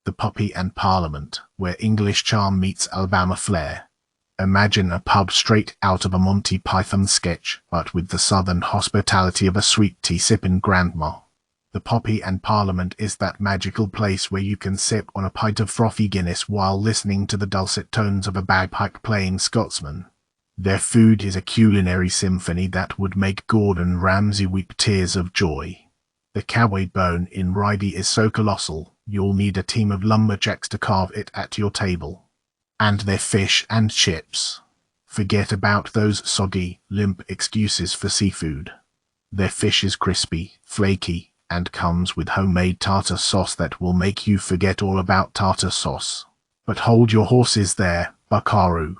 the Poppy and Parliament, where English charm meets Alabama flair. Imagine a pub straight out of a Monty Python sketch, but with the southern hospitality of a sweet tea-sipping grandma. The Poppy and Parliament is that magical place where you can sip on a pint of frothy Guinness while listening to the dulcet tones of a bagpipe-playing Scotsman. Their food is a culinary symphony that would make Gordon Ramsay weep tears of joy. The cowboy bone in Rydie is so colossal, you'll need a team of lumberjacks to carve it at your table. And their fish and chips. Forget about those soggy, limp excuses for seafood. Their fish is crispy, flaky, and comes with homemade tartar sauce that will make you forget all about tartar sauce. But hold your horses there, buckaroo.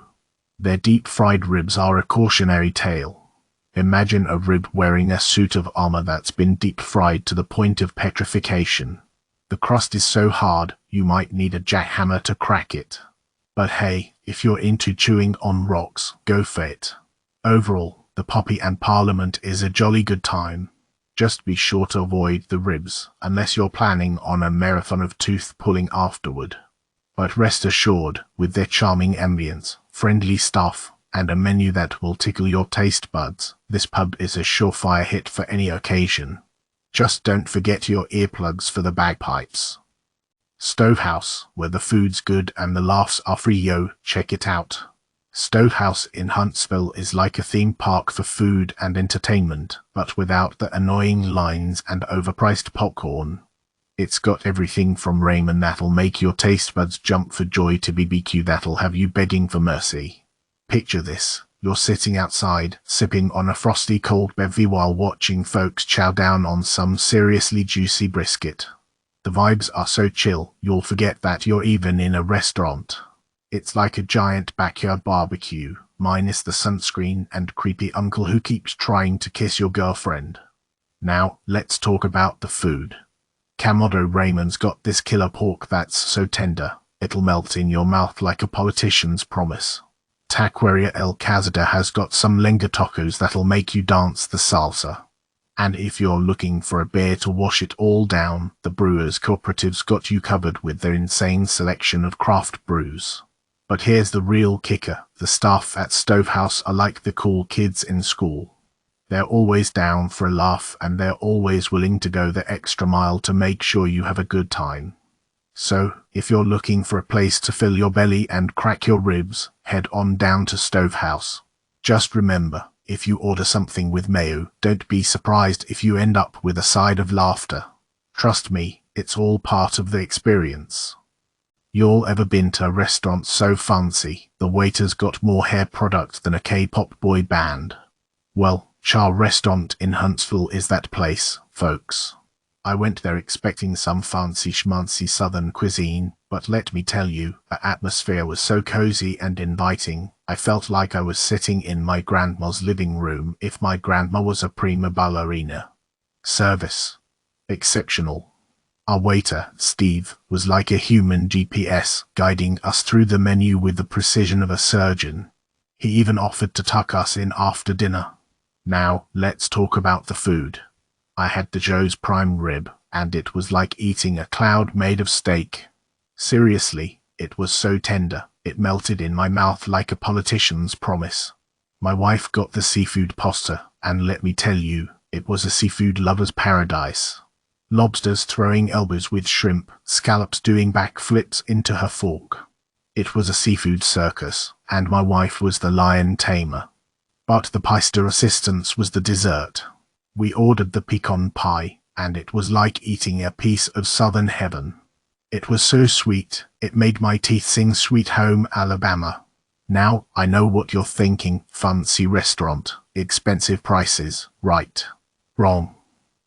Their deep-fried ribs are a cautionary tale. Imagine a rib wearing a suit of armor that's been deep-fried to the point of petrification. The crust is so hard, you might need a jackhammer to crack it. But hey, if you're into chewing on rocks, go for it. Overall, the Poppy and Parliament is a jolly good time. Just be sure to avoid the ribs, unless you're planning on a marathon of tooth-pulling afterward. But rest assured, with their charming ambience, friendly staff, and a menu that will tickle your taste buds, this pub is a surefire hit for any occasion. Just don't forget your earplugs for the bagpipes. Stovehouse, where the food's good and the laughs are free. Yo, check it out. Stovehouse in Huntsville is like a theme park for food and entertainment, but without the annoying lines and overpriced popcorn. It's got everything from ramen that'll make your taste buds jump for joy to BBQ that'll have you begging for mercy. Picture this. You're sitting outside, sipping on a frosty cold bevy while watching folks chow down on some seriously juicy brisket. The vibes are so chill, you'll forget that you're even in a restaurant. It's like a giant backyard barbecue, minus the sunscreen and creepy uncle who keeps trying to kiss your girlfriend. Now, let's talk about the food. Kamado Raymond's got this killer pork that's so tender, it'll melt in your mouth like a politician's promise. Taqueria El Cazada has got some lenga tacos that'll make you dance the salsa. And if you're looking for a beer to wash it all down, the Brewers Cooperative's got you covered with their insane selection of craft brews. But here's the real kicker. The staff at Stovehouse are like the cool kids in school. They're always down for a laugh and they're always willing to go the extra mile to make sure you have a good time. So, if you're looking for a place to fill your belly and crack your ribs, head on down to Stovehouse. Just remember, if you order something with mayo, don't be surprised if you end up with a side of laughter. Trust me, it's all part of the experience. Y'all ever been to a restaurant so fancy, the waiter's got more hair product than a K-pop boy band? Well, Char Restaurant in Huntsville is that place, folks. I went there expecting some fancy schmancy southern cuisine, but let me tell you, the atmosphere was so cozy and inviting, I felt like I was sitting in my grandma's living room if my grandma was a prima ballerina. Service. Exceptional. Our waiter, Steve, was like a human GPS, guiding us through the menu with the precision of a surgeon. He even offered to tuck us in after dinner. Now, let's talk about the food. I had the Joe's prime rib, and it was like eating a cloud made of steak. Seriously, it was so tender, it melted in my mouth like a politician's promise. My wife got the seafood pasta, and let me tell you, it was a seafood lover's paradise. Lobsters throwing elbows with shrimp, scallops doing backflips into her fork. It was a seafood circus, and my wife was the lion tamer. But the pasta assistance was the dessert. We ordered the pecan pie, and it was like eating a piece of southern heaven. It was so sweet, it made my teeth sing Sweet Home Alabama. Now, I know what you're thinking, fancy restaurant, expensive prices, right? Wrong.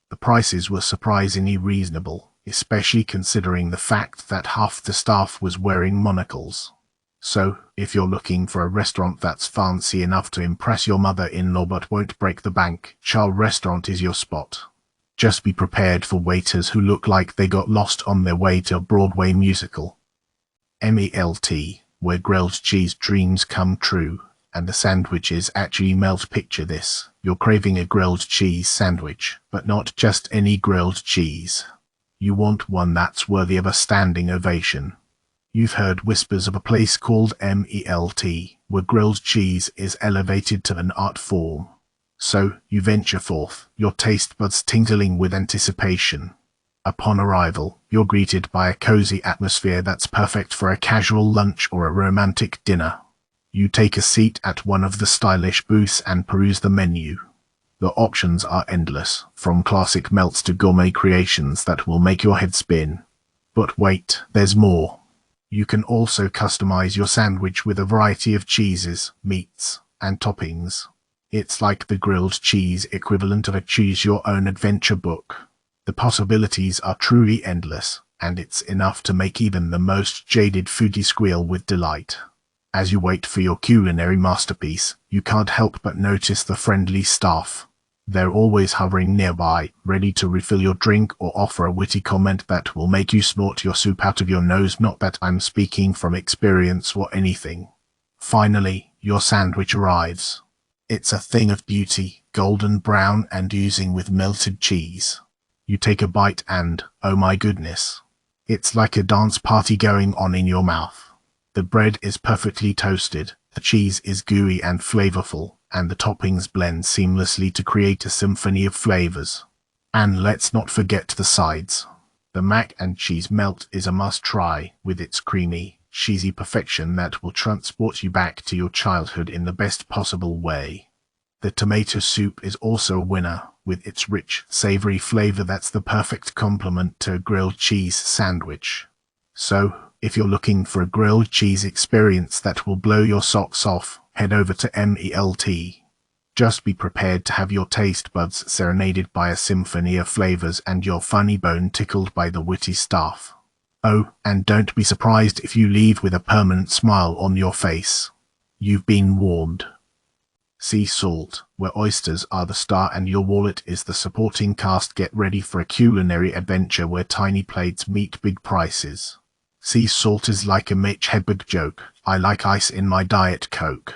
The prices were surprisingly reasonable, especially considering the fact that half the staff was wearing monocles. So, if you're looking for a restaurant that's fancy enough to impress your mother-in-law but won't break the bank, Char Restaurant is your spot. Just be prepared for waiters who look like they got lost on their way to a Broadway musical. MELT, where grilled cheese dreams come true, and the sandwiches actually melt. Picture this, you're craving a grilled cheese sandwich, but not just any grilled cheese. You want one that's worthy of a standing ovation. You've heard whispers of a place called Melt, where grilled cheese is elevated to an art form. So, you venture forth, your taste buds tingling with anticipation. Upon arrival, you're greeted by a cozy atmosphere that's perfect for a casual lunch or a romantic dinner. You take a seat at one of the stylish booths and peruse the menu. The options are endless, from classic melts to gourmet creations that will make your head spin. But wait, there's more. You can also customize your sandwich with a variety of cheeses, meats, and toppings. It's like the grilled cheese equivalent of a choose-your-own-adventure book. The possibilities are truly endless, and it's enough to make even the most jaded foodie squeal with delight. As you wait for your culinary masterpiece, you can't help but notice the friendly staff. They're always hovering nearby, ready to refill your drink or offer a witty comment that will make you snort your soup out of your nose. Not that I'm speaking from experience or anything. Finally, your sandwich arrives. It's a thing of beauty, golden brown and oozing with melted cheese. You take a bite and, oh my goodness, it's like a dance party going on in your mouth. The bread is perfectly toasted, the cheese is gooey and flavorful, and the toppings blend seamlessly to create a symphony of flavors. And let's not forget the sides. The mac and cheese melt is a must-try, with its creamy, cheesy perfection that will transport you back to your childhood in the best possible way. The tomato soup is also a winner, with its rich, savory flavor that's the perfect complement to a grilled cheese sandwich. So, if you're looking for a grilled cheese experience that will blow your socks off, head over to Melt. Just be prepared to have your taste buds serenaded by a symphony of flavors and your funny bone tickled by the witty staff. Oh, and don't be surprised if you leave with a permanent smile on your face. You've been warned. Sea Salt, where oysters are the star and your wallet is the supporting cast. Get ready for a culinary adventure where tiny plates meet big prices. Sea Salt is like a Mitch Hedberg joke, I like ice in my Diet Coke.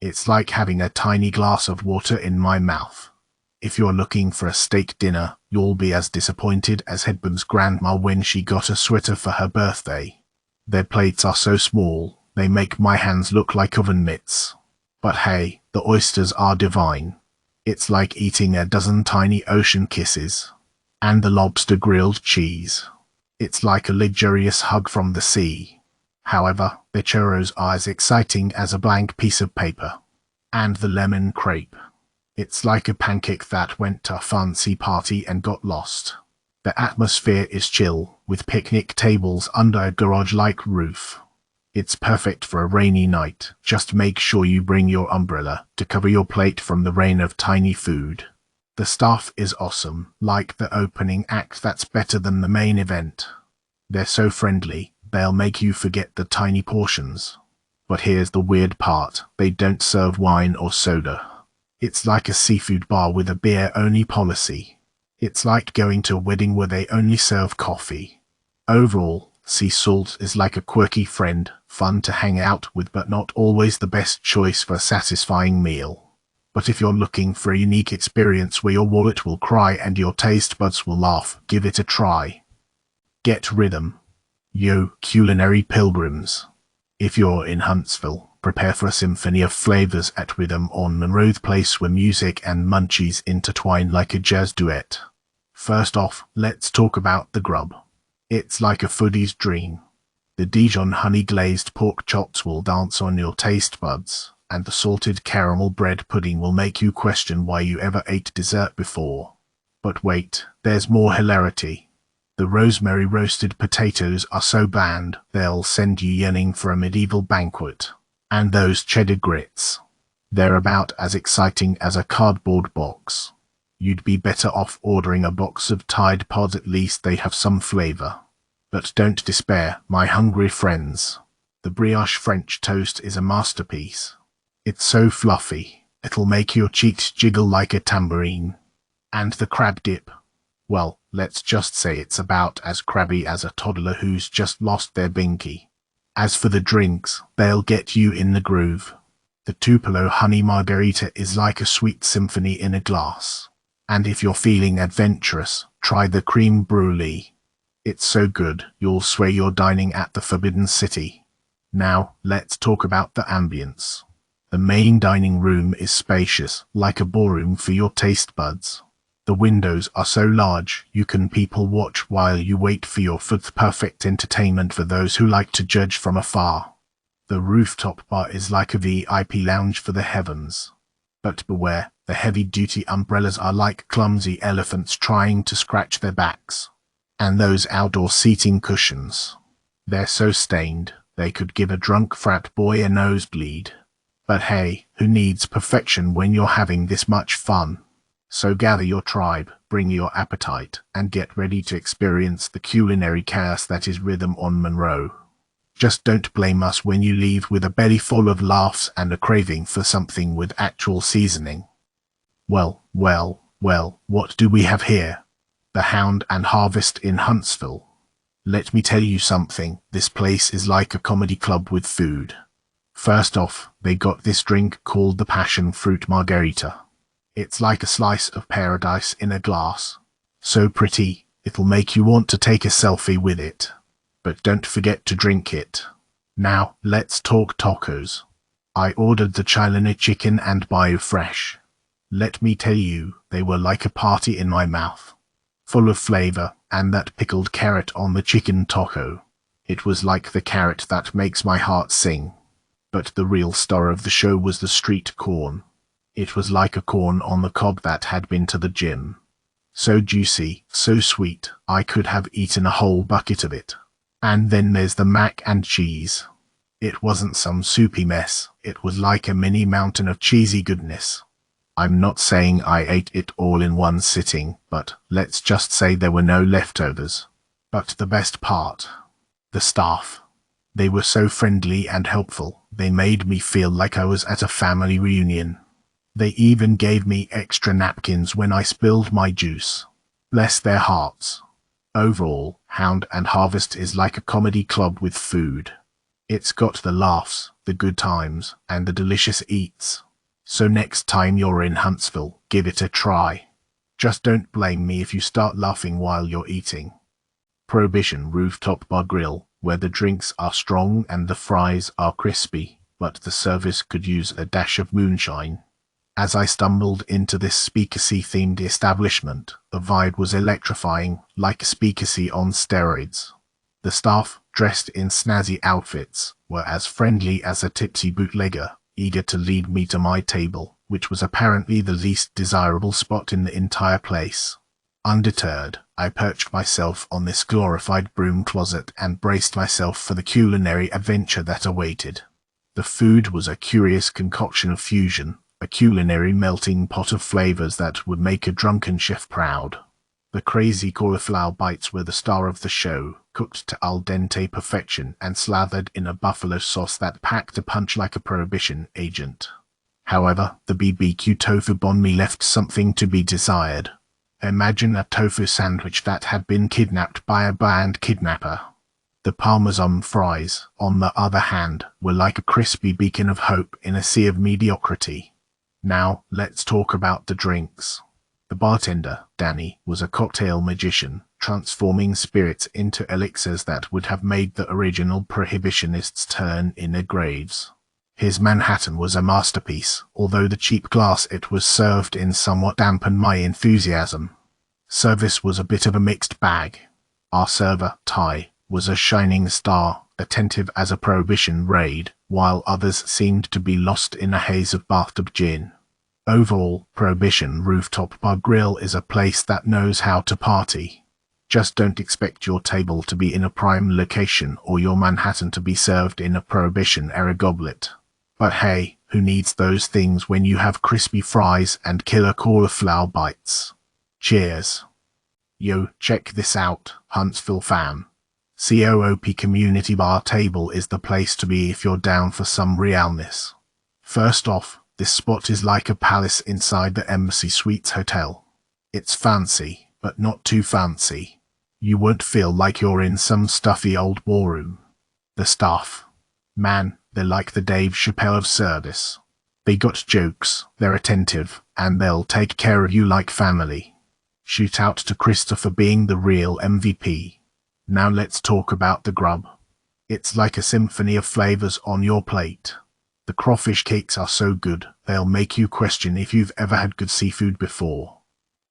It's like having a tiny glass of water in my mouth. If you're looking for a steak dinner, you'll be as disappointed as Hedberg's grandma when she got a sweater for her birthday. Their plates are so small, they make my hands look like oven mitts. But hey, the oysters are divine. It's like eating a dozen tiny ocean kisses. And the lobster grilled cheese. It's like a luxurious hug from the sea. However, the churros are as exciting as a blank piece of paper. And the lemon crepe. It's like a pancake that went to a fancy party and got lost. The atmosphere is chill, with picnic tables under a garage-like roof. It's perfect for a rainy night. Just make sure you bring your umbrella to cover your plate from the rain of tiny food. The staff is awesome, like the opening act that's better than the main event. They're so friendly, they'll make you forget the tiny portions. But here's the weird part, they don't serve wine or soda. It's like a seafood bar with a beer-only policy. It's like going to a wedding where they only serve coffee. Overall, Sea Salt is like a quirky friend, fun to hang out with but not always the best choice for a satisfying meal. But if you're looking for a unique experience where your wallet will cry and your taste buds will laugh, give it a try. Get Rhythm. Yo, culinary pilgrims. If you're in Huntsville, prepare for a symphony of flavors at Rhythm on Monroe Place where music and munchies intertwine like a jazz duet. First off, let's talk about the grub. It's like a foodie's dream. The Dijon honey-glazed pork chops will dance on your taste buds, and the salted caramel bread pudding will make you question why you ever ate dessert before. But wait, there's more hilarity. The rosemary roasted potatoes are so bland, they'll send you yearning for a medieval banquet. And those cheddar grits. They're about as exciting as a cardboard box. You'd be better off ordering a box of Tide Pods, at least they have some flavor. But don't despair, my hungry friends. The brioche French toast is a masterpiece. It's so fluffy, it'll make your cheeks jiggle like a tambourine. And the crab dip. Well, let's just say it's about as crabby as a toddler who's just lost their binky. As for the drinks, they'll get you in the groove. The Tupelo honey margarita is like a sweet symphony in a glass. And if you're feeling adventurous, try the creme brulee. It's so good, you'll swear you're dining at the Forbidden City. Now, let's talk about the ambience. The main dining room is spacious, like a ballroom for your taste buds. The windows are so large, you can people watch while you wait for your food. Perfect entertainment for those who like to judge from afar. The rooftop bar is like a VIP lounge for the heavens. But beware, the heavy-duty umbrellas are like clumsy elephants trying to scratch their backs. And those outdoor seating cushions. They're so stained, they could give a drunk frat boy a nosebleed. But hey, who needs perfection when you're having this much fun? So gather your tribe, bring your appetite, and get ready to experience the culinary chaos that is Rhythm on Monroe. Just don't blame us when you leave with a belly full of laughs and a craving for something with actual seasoning. Well, what do we have here? The Hound and Harvest in Huntsville. Let me tell you something, this place is like a comedy club with food. First off, they got this drink called the Passion Fruit Margarita. It's like a slice of paradise in a glass. So pretty, it'll make you want to take a selfie with it. But don't forget to drink it. Now, let's talk tacos. I ordered the Chilena chicken and BioFresh. Let me tell you, they were like a party in my mouth. Full of flavor, and that pickled carrot on the chicken taco. It was like the carrot that makes my heart sing. But the real star of the show was the street corn. It was like a corn on the cob that had been to the gym. So juicy, so sweet, I could have eaten a whole bucket of it. And then there's the mac and cheese. It wasn't some soupy mess, it was like a mini mountain of cheesy goodness. I'm not saying I ate it all in one sitting, but let's just say there were no leftovers. But the best part, the staff. They were so friendly and helpful, they made me feel like I was at a family reunion. They even gave me extra napkins when I spilled my juice. Bless their hearts. Overall, Hound and Harvest is like a comedy club with food. It's got the laughs, the good times, and the delicious eats. So next time you're in Huntsville, give it a try. Just don't blame me if you start laughing while you're eating. Prohibition Rooftop Bar Grill, where the drinks are strong and the fries are crispy, but the service could use a dash of moonshine. As I stumbled into this speakeasy-themed establishment, the vibe was electrifying, like a speakeasy on steroids. The staff, dressed in snazzy outfits, were as friendly as a tipsy bootlegger, eager to lead me to my table, which was apparently the least desirable spot in the entire place. Undeterred, I perched myself on this glorified broom closet and braced myself for the culinary adventure that awaited. The food was a curious concoction of fusion, a culinary melting pot of flavors that would make a drunken chef proud. The crazy cauliflower bites were the star of the show, cooked to al dente perfection and slathered in a buffalo sauce that packed a punch like a prohibition agent. However, the BBQ tofu banh mi left something to be desired. Imagine a tofu sandwich that had been kidnapped by a band kidnapper. The parmesan fries, on the other hand, were like a crispy beacon of hope in a sea of mediocrity. Now, let's talk about the drinks. The bartender, Danny, was a cocktail magician, transforming spirits into elixirs that would have made the original prohibitionists turn in their graves. His Manhattan was a masterpiece, although the cheap glass it was served in somewhat dampened my enthusiasm. Service was a bit of a mixed bag. Our server, Ty, was a shining star, attentive as a prohibition raid, while others seemed to be lost in a haze of bathtub gin. Overall, Prohibition Rooftop Bar Grill is a place that knows how to party. Just don't expect your table to be in a prime location or your Manhattan to be served in a Prohibition-era goblet. But hey, who needs those things when you have crispy fries and killer cauliflower bites? Cheers. Yo, check this out, Huntsville fam. COOP Community Bar Table is the place to be if you're down for some realness. First off, this spot is like a palace inside the Embassy Suites Hotel. It's fancy, but not too fancy. You won't feel like you're in some stuffy old ballroom. The staff. Man, they're like the Dave Chappelle of service. They got jokes, they're attentive, and they'll take care of you like family. Shoot out to Christopher being the real MVP. Now let's talk about the grub. It's like a symphony of flavors on your plate. The crawfish cakes are so good, they'll make you question if you've ever had good seafood before.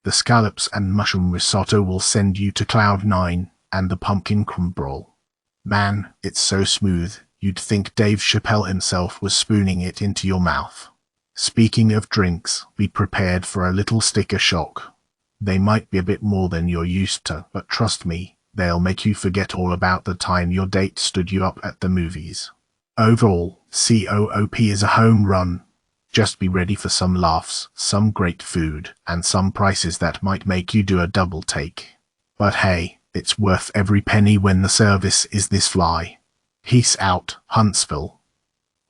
The scallops and mushroom risotto will send you to cloud nine, and the pumpkin crumble. Man, it's so smooth, you'd think Dave Chappelle himself was spooning it into your mouth. Speaking of drinks, be prepared for a little sticker shock. They might be a bit more than you're used to, but trust me, they'll make you forget all about the time your date stood you up at the movies. Overall, COOP is a home run. Just be ready for some laughs, some great food, and some prices that might make you do a double take. But hey, it's worth every penny when the service is this fly. Peace out, Huntsville.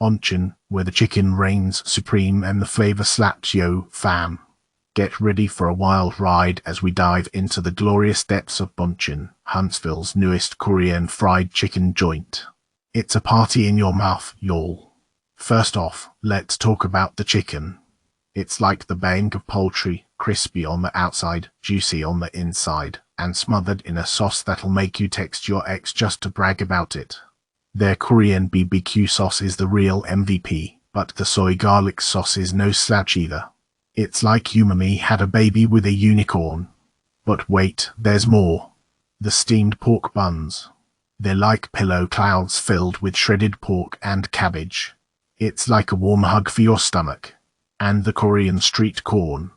Onchin, where the chicken reigns supreme and the flavor slaps yo, fam. Get ready for a wild ride as we dive into the glorious depths of Bunchin, Huntsville's newest Korean fried chicken joint. It's a party in your mouth, y'all. First off, let's talk about the chicken. It's like the bang of poultry, crispy on the outside, juicy on the inside, and smothered in a sauce that'll make you text your ex just to brag about it. Their Korean BBQ sauce is the real MVP, but the soy garlic sauce is no slouch either. It's like umami had a baby with a unicorn. But wait, there's more. The steamed pork buns. They're like pillow clouds filled with shredded pork and cabbage. It's like a warm hug for your stomach. And the Korean street corn.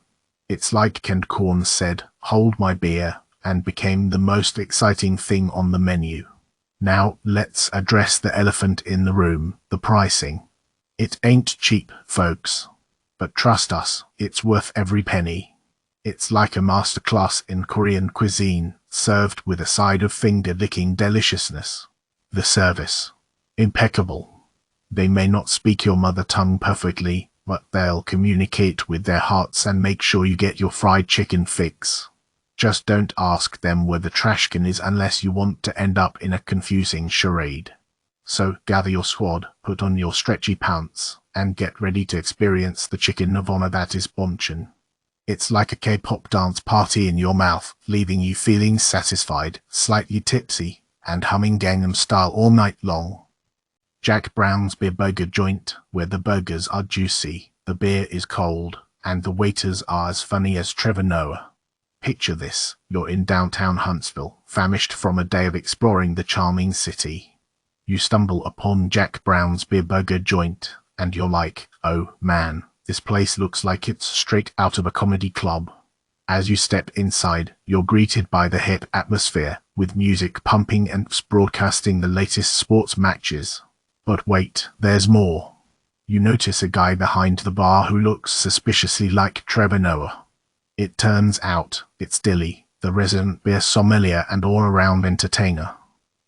It's like Kent Corn said, "Hold my beer," and became the most exciting thing on the menu. Now, let's address the elephant in the room, the pricing. It ain't cheap, folks. But trust us, it's worth every penny. It's like a masterclass in Korean cuisine, served with a side of finger-licking deliciousness. The service. Impeccable. They may not speak your mother tongue perfectly, but they'll communicate with their hearts and make sure you get your fried chicken fix. Just don't ask them where the trash can is unless you want to end up in a confusing charade. So gather your squad, put on your stretchy pants, and get ready to experience the chicken nirvana that is Bunchin. It's like a K-pop dance party in your mouth, leaving you feeling satisfied, slightly tipsy, and humming Gangnam Style all night long. Jack Brown's Beer Burger Joint, where the burgers are juicy, the beer is cold, and the waiters are as funny as Trevor Noah. Picture this, you're in downtown Huntsville, famished from a day of exploring the charming city. You stumble upon Jack Brown's Beer Burger Joint, and you're like, oh man, this place looks like it's straight out of a comedy club. As you step inside, you're greeted by the hip atmosphere, with music pumping and broadcasting the latest sports matches. But wait, there's more. You notice a guy behind the bar who looks suspiciously like Trevor Noah. It turns out, it's Dilly, the resident beer sommelier and all-around entertainer.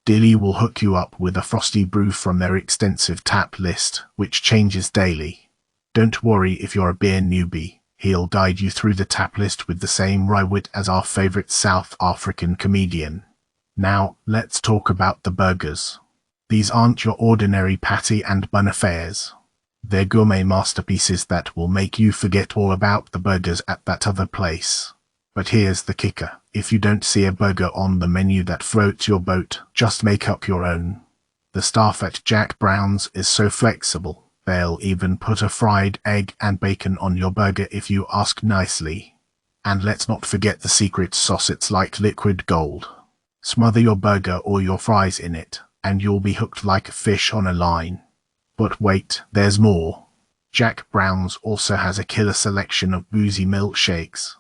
Dilly will hook you up with a frosty brew from their extensive tap list, which changes daily. Don't worry if you're a beer newbie, he'll guide you through the tap list with the same wry wit as our favorite South African comedian. Now, let's talk about the burgers. These aren't your ordinary patty and bun affairs. They're gourmet masterpieces that will make you forget all about the burgers at that other place. But here's the kicker. If you don't see a burger on the menu that floats your boat, just make up your own. The staff at Jack Brown's is so flexible, they'll even put a fried egg and bacon on your burger if you ask nicely. And let's not forget the secret sauce, it's like liquid gold. Smother your burger or your fries in it, and you'll be hooked like a fish on a line. But wait, there's more. Jack Brown's also has a killer selection of boozy milkshakes.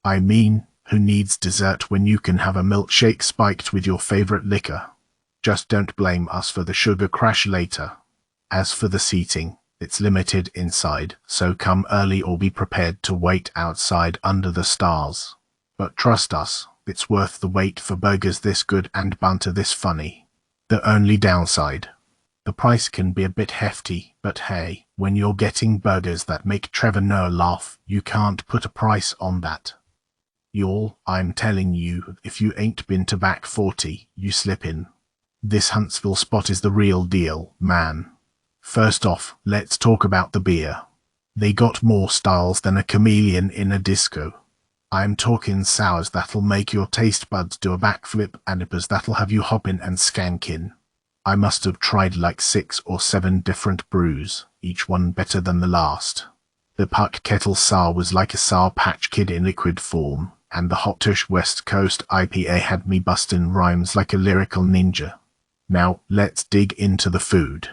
I mean, who needs dessert when you can have a milkshake spiked with your favorite liquor? Just don't blame us for the sugar crash later. As for the seating, it's limited inside, so come early or be prepared to wait outside under the stars. But trust us, it's worth the wait for burgers this good and banter this funny. The only downside. The price can be a bit hefty, but hey, when you're getting burgers that make Trevor Noah laugh, you can't put a price on that. Y'all, I'm telling you, if you ain't been to Back 40, you slip in. This Huntsville spot is the real deal, man. First off, let's talk about the beer. They got more styles than a chameleon in a disco. I'm talking sours that'll make your taste buds do a backflip and nippers that'll have you hoppin' and skankin'. I must have tried like 6 or 7 different brews, each one better than the last. The Puck Kettle Sour was like a Sour Patch Kid in liquid form, and the Hot Tush West Coast IPA had me bustin' rhymes like a lyrical ninja. Now, let's dig into the food.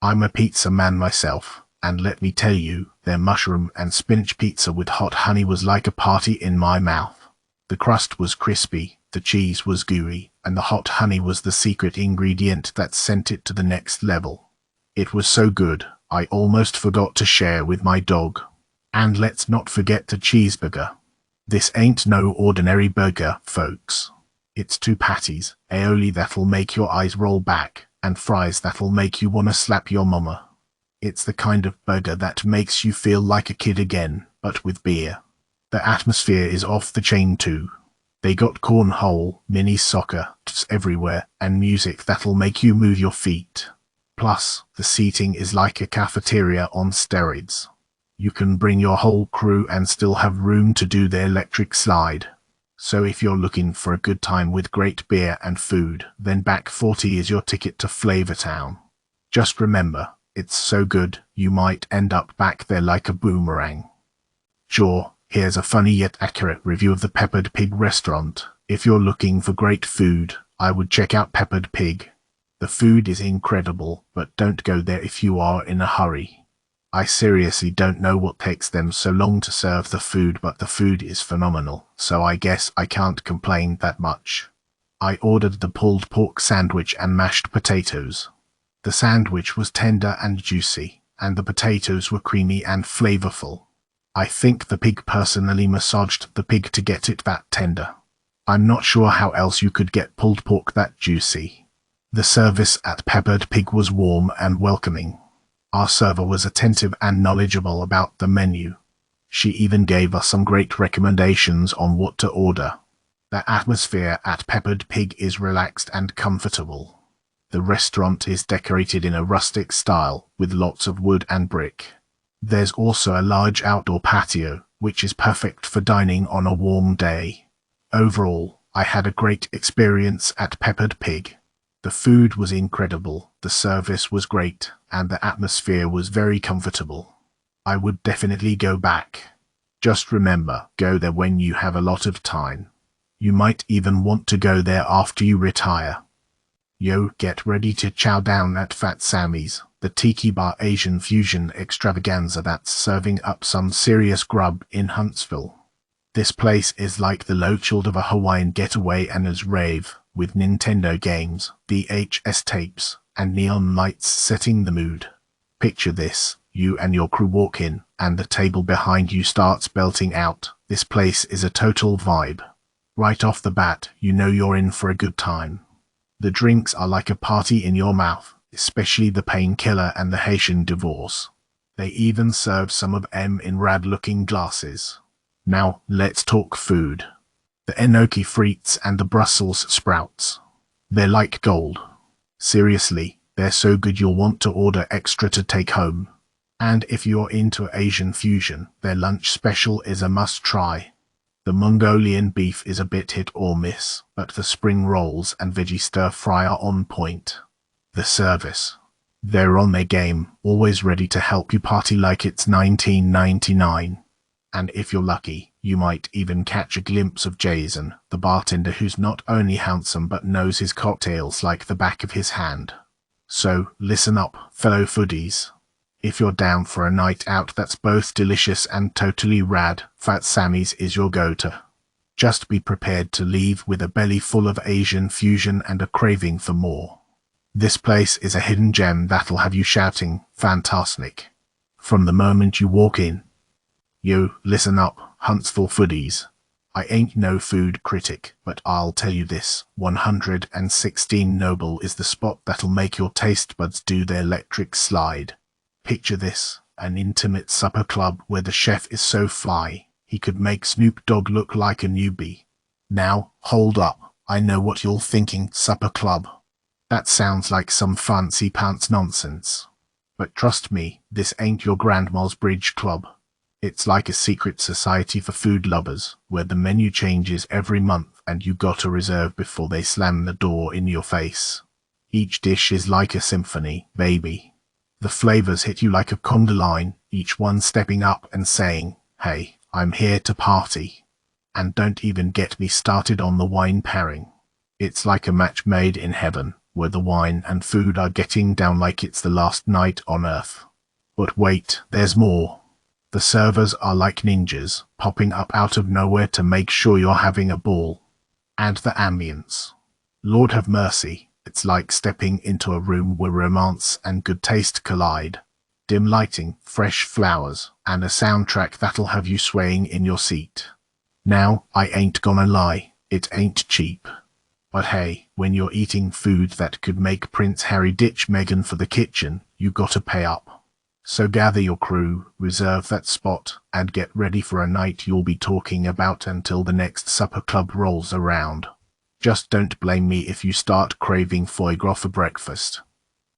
I'm a pizza man myself, and let me tell you, their mushroom and spinach pizza with hot honey was like a party in my mouth. The crust was crispy, the cheese was gooey, and the hot honey was the secret ingredient that sent it to the next level. It was so good, I almost forgot to share with my dog. And let's not forget the cheeseburger. This ain't no ordinary burger, folks. It's 2 patties, aioli that'll make your eyes roll back, and fries that'll make you wanna slap your mama. It's the kind of burger that makes you feel like a kid again, but with beer. The atmosphere is off the chain too. They got cornhole, mini soccer, everywhere, and music that'll make you move your feet. Plus, the seating is like a cafeteria on steroids. You can bring your whole crew and still have room to do the electric slide. So if you're looking for a good time with great beer and food, then Back 40 is your ticket to Flavortown. Just remember, it's so good, you might end up back there like a boomerang. Sure, here's a funny yet accurate review of the Peppered Pig restaurant. If you're looking for great food, I would check out Peppered Pig. The food is incredible, but don't go there if you are in a hurry. I seriously don't know what takes them so long to serve the food, but the food is phenomenal, so I guess I can't complain that much. I ordered the pulled pork sandwich and mashed potatoes. The sandwich was tender and juicy, and the potatoes were creamy and flavorful. I think the pig personally massaged the pig to get it that tender. I'm not sure how else you could get pulled pork that juicy. The service at Peppered Pig was warm and welcoming. Our server was attentive and knowledgeable about the menu. She even gave us some great recommendations on what to order. The atmosphere at Peppered Pig is relaxed and comfortable. The restaurant is decorated in a rustic style with lots of wood and brick. There's also a large outdoor patio, which is perfect for dining on a warm day. Overall, I had a great experience at Peppered Pig. The food was incredible, the service was great, and the atmosphere was very comfortable. I would definitely go back. Just remember, go there when you have a lot of time. You might even want to go there after you retire. Yo, get ready to chow down at Fat Sammy's, the tiki bar Asian fusion extravaganza that's serving up some serious grub in Huntsville. This place is like the low chilled of a Hawaiian getaway and is rave, with Nintendo games, VHS tapes, and neon lights setting the mood. Picture this, you and your crew walk in, and the table behind you starts belting out. This place is a total vibe. Right off the bat, you know you're in for a good time. The drinks are like a party in your mouth, especially the painkiller and the Haitian divorce. They even serve some of them in rad-looking glasses. Now, let's talk food. The enoki frites and the Brussels sprouts. They're like gold. Seriously, they're so good you'll want to order extra to take home. And if you're into Asian fusion, their lunch special is a must-try. The Mongolian beef is a bit hit or miss, but the spring rolls and veggie stir-fry are on point. The service. They're on their game, always ready to help you party like it's 1999. And if you're lucky, you might even catch a glimpse of Jason, the bartender who's not only handsome but knows his cocktails like the back of his hand. So, listen up, fellow foodies. If you're down for a night out that's both delicious and totally rad, Fat Sammy's is your go-to. Just be prepared to leave with a belly full of Asian fusion and a craving for more. This place is a hidden gem that'll have you shouting, "Fantastic!" from the moment you walk in. Yo, listen up, Huntsville foodies. I ain't no food critic, but I'll tell you this, 116 Noble is the spot that'll make your taste buds do the electric slide. Picture this, an intimate supper club where the chef is so fly, he could make Snoop Dogg look like a newbie. Now, hold up, I know what you're thinking, supper club. That sounds like some fancy pants nonsense. But trust me, this ain't your grandma's bridge club. It's like a secret society for food lovers, where the menu changes every month and you gotta reserve before they slam the door in your face. Each dish is like a symphony, baby. The flavors hit you like a conga line, each one stepping up and saying, "Hey, I'm here to party." And don't even get me started on the wine pairing. It's like a match made in heaven, where the wine and food are getting down like it's the last night on earth. But wait, there's more. The servers are like ninjas, popping up out of nowhere to make sure you're having a ball. And the ambience. Lord have mercy, it's like stepping into a room where romance and good taste collide. Dim lighting, fresh flowers, and a soundtrack that'll have you swaying in your seat. Now, I ain't gonna lie, it ain't cheap. But hey, when you're eating food that could make Prince Harry ditch Meghan for the kitchen, you gotta pay up. So gather your crew, reserve that spot, and get ready for a night you'll be talking about until the next supper club rolls around. Just don't blame me if you start craving foie gras for breakfast.